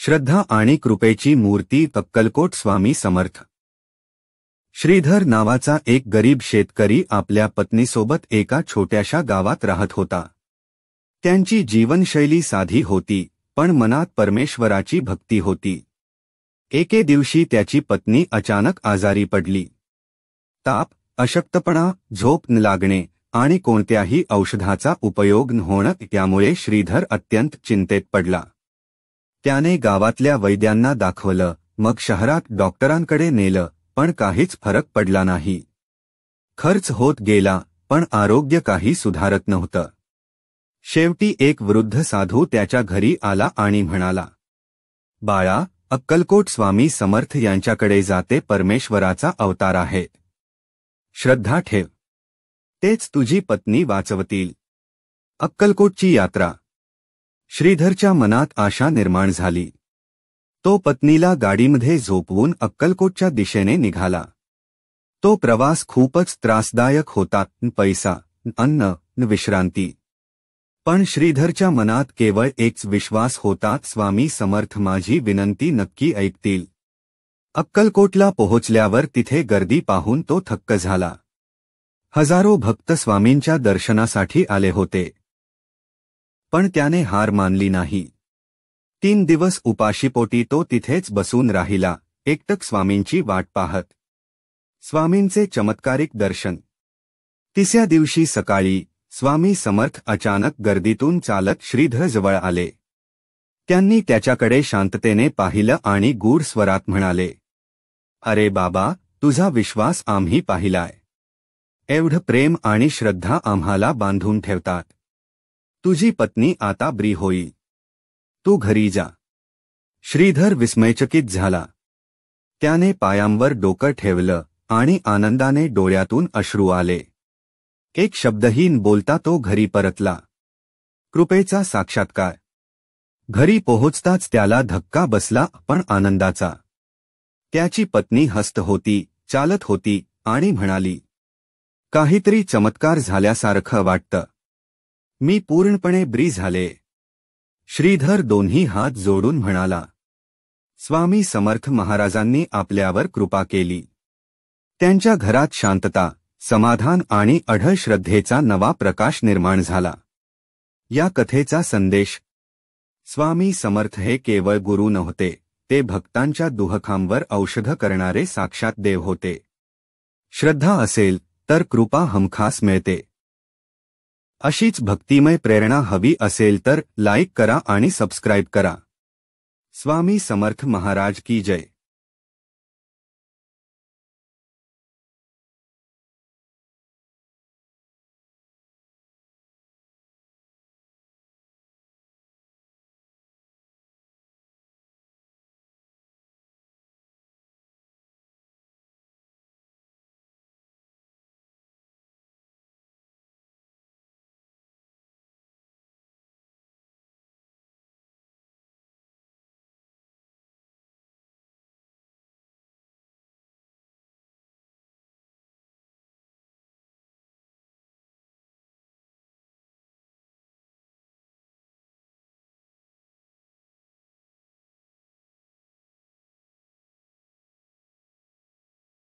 श्रद्धा आणि कृपेची मूर्ती अक्कलकोट स्वामी समर्थ। श्रीधर नावाचा एक गरीब शेतकरी आपल्या पत्नीसोबत एका छोट्याशा गावात राहत होता। त्यांची जीवनशैली साधी होती, पण मनात परमेश्वराची भक्ती होती। एके दिवशी त्याची पत्नी अचानक आजारी पडली। ताप, अशक्तपणा, झोप न लागणे आणि कोणत्याही औषधाचा उपयोग न होणं यामुळे श्रीधर अत्यंत चिंतेत पडला। त्याने गावातल्या वैद्यांना दाखवलं, मग शहरात डॉक्टरांकडे नेलं, पण काहीच फरक पडला नाही। खर्च होत गेला, पण आरोग्य काही सुधारत नव्हतं। शेवटी एक वृद्ध साधू त्याच्या घरी आला आणि म्हणाला, बाळा, अक्कलकोट स्वामी समर्थ यांच्याकडे जाते, परमेश्वराचा अवतार आहे। श्रद्धा ठेव, तेच तुझी पत्नी वाचवतील। अक्कलकोटची यात्रा। श्रीधरच्या मनात आशा निर्माण झाली। तो पत्नीला गाडीमध्ये झोपवून अक्कलकोटच्या दिशेने निघाला। तो प्रवास खूपच त्रासदायक होता, पैसा, अन्न, विश्रांती। पण श्रीधरच्या मनात केवळ एकच विश्वास होता, स्वामी समर्थ माझी विनंती नक्की ऐकतील। अक्कलकोटला पोहोचल्यावर तिथे गर्दी पाहून तो थक्क झाला। हजारो भक्त स्वामींच्या दर्शनासाठी आले होते। पण त्याने हार मानली नाही। 3 दिवस उपाशीपोटी तो तिथेच बसून राहिला, एकटक स्वामींची वाट पाहत। स्वामींचे चमत्कारिक दर्शन। तिसऱ्या दिवशी सकाळी स्वामी समर्थ अचानक गर्दीतून चालत श्रीधरजवळ आले। त्यांनी त्याच्याकडे शांततेने पाहिलं आणि गूढ स्वरात म्हणाले, अरे बाबा, तुझा विश्वास आम्ही पाहिलाय। एवढं प्रेम आणि श्रद्धा आम्हाला बांधून ठेवतात। तुझी पत्नी आता बरी होईल, तू घरी जा। श्रीधर विस्मयचकित झाला। त्याने पायांवर डोकं ठेवलं आणि आनंदाने डोळ्यातून अश्रू आले। एक शब्दही न बोलता तो घरी परतला। कृपेचा साक्षात्कार। घरी पोहोचताच त्याला धक्का बसला, पण आनंदाचा। त्याची पत्नी हसत होती, चालत होती आणि म्हणाली, काहीतरी चमत्कार झाल्यासारखं वाटतं, मी पूर्णपणे बरी झाले। श्रीधर दोन्ही हात जोडून म्हणाला, स्वामी समर्थ महाराजांनी आपल्यावर कृपा केली। त्यांच्या घरात शांतता, समाधान आणि अढळ श्रद्धेचा नवा प्रकाश निर्माण झाला। या कथेचा संदेश, स्वामी समर्थ हे केवळ गुरु नव्हते, ते भक्तांच्या दुःखांवर औषध करणारे साक्षात देव होते। श्रद्धा असेल तर कृपा हमखास मिळते। अशीच भक्तिमय प्रेरणा हवी असेल तर लाईक करा आणि सबस्क्राईब करा। स्वामी समर्थ महाराज की जय।